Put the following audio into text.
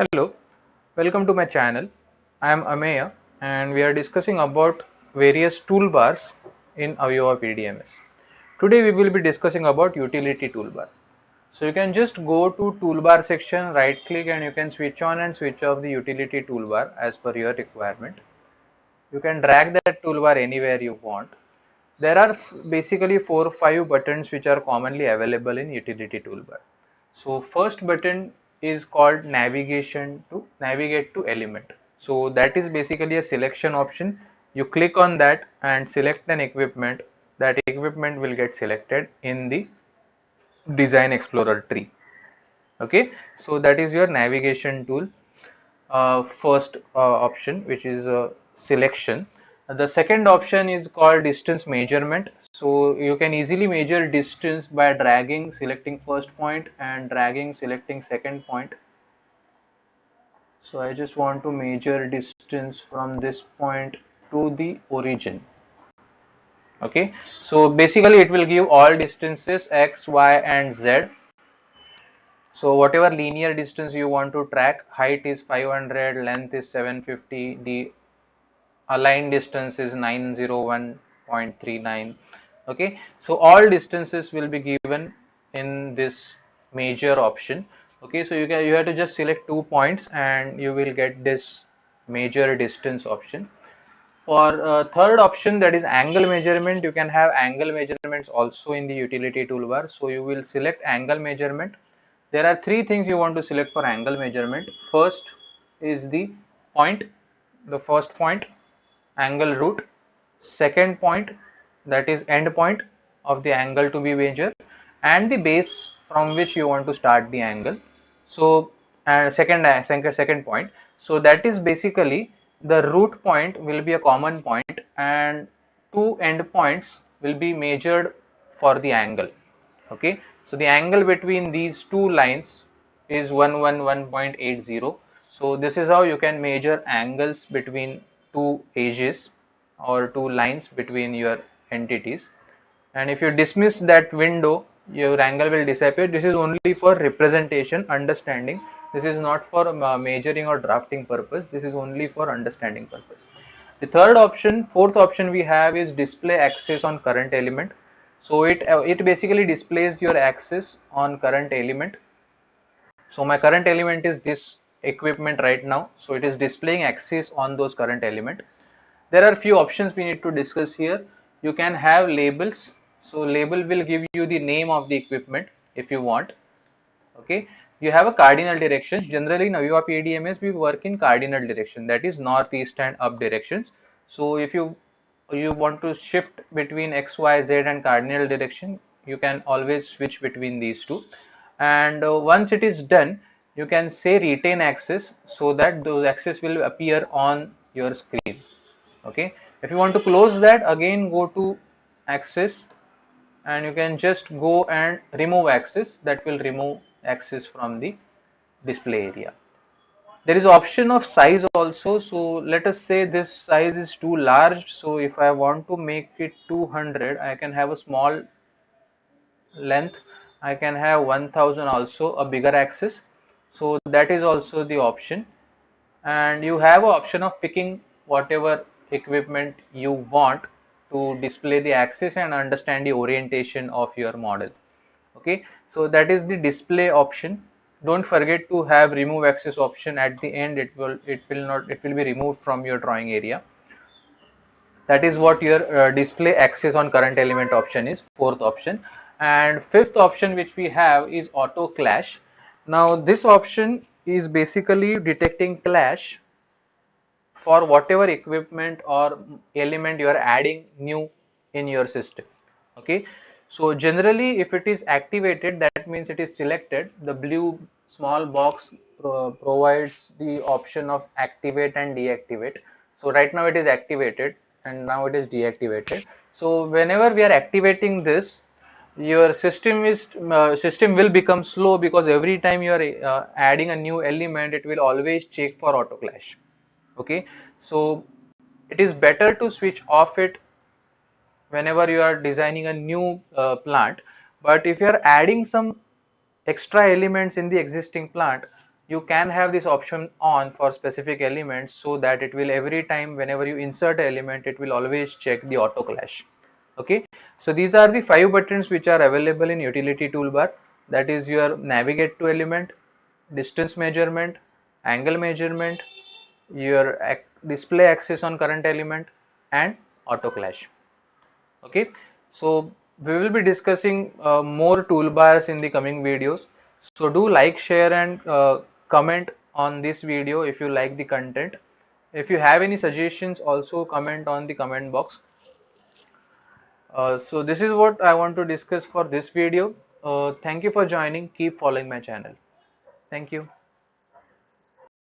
Hello, welcome to my channel. I am Ameya and we are discussing about various toolbars in AVEVA PDMS. Today we will be discussing about utility toolbar. So you can just go to toolbar section, right click and you can switch on and switch off the utility toolbar as per your requirement. You can drag that toolbar anywhere you want. There are basically 4 or 5 buttons which are commonly available in utility toolbar. So first button is called navigate to element. So that is basically a selection option. You click on that and select an equipment. That equipment will get selected in the design explorer tree. Okay, so that is your navigation tool. First option, which is selection. The second option is called distance measurement. So you can easily measure distance by dragging, selecting first point and dragging, selecting second point. So I just want to measure distance from this point to the origin. Okay, so basically it will give all distances x, y and z. So whatever linear distance you want to track, height is 500, length is 750, the aligned distance is 901.39. Okay, so all distances will be given in this major option. Okay, so you have to just select 2 points and you will get this major distance option. For third option, that is angle measurement, you can have angle measurements also in the utility toolbar. So you will select angle measurement. There are 3 things you want to select for angle measurement. First is the point, the first point, angle root. Second point, that is end point of the angle to be measured, and the base from which you want to start the angle. So second point, so that is basically the root point will be a common point and 2 end points will be measured for the angle. Okay, so the angle between these 2 lines is 111.80. So this is how you can measure angles between 2 edges or 2 lines between your entities. And if you dismiss that window, your angle will disappear. This is only for representation, understanding. This is not for measuring or drafting purpose. This is only for understanding purpose. The fourth option we have is display axis on current element. So it basically displays your axis on current element. So my current element is this equipment right now. So it is displaying axis on those current element. There are few options we need to discuss here. You can have labels. So label will give you the name of the equipment if you want. Okay, you have a cardinal directions. Generally in AVEVA PDMS we work in cardinal direction, that is northeast and up directions. So if you want to shift between x, y, z and cardinal direction, you can always switch between these two. And once it is done, you can say retain axis so that those axis will appear on your screen. Okay, if you want to close that, again go to axis and you can just go and remove axis. That will remove axis from the display area. There is option of size also. So let us say this size is too large, so if I want to make it 200, I can have a small length. I can have 1000 also, a bigger axis. So that is also the option. And you have an option of picking whatever equipment you want to display the axis and understand the orientation of your model. Okay, so that is the display option. Don't forget to have remove axis option at the end. It will be removed from your drawing area. That is what your display axis on current element option is, fourth option. And fifth option which we have is auto clash. Now this option is basically detecting clash for whatever equipment or element you are adding new in your system. Okay, so generally if it is activated, that means it is selected. The blue small box provides the option of activate and deactivate. So right now it is activated and now it is deactivated. So whenever we are activating this, your system will become slow, because every time you are adding a new element, it will always check for auto clash. Okay, so it is better to switch off it whenever you are designing a new plant. But if you are adding some extra elements in the existing plant, you can have this option on for specific elements, so that it will, every time whenever you insert an element, it will always check the auto clash. Okay, so these are the 5 buttons which are available in utility toolbar. That is your navigate to element, distance measurement, angle measurement, your display access on current element, and auto clash. Okay, so we will be discussing more toolbars in the coming videos. So do like, share, and comment on this video if you like the content. If you have any suggestions, also comment on the comment box. So this is what I want to discuss for this video. Thank you for joining. Keep following my channel. Thank you.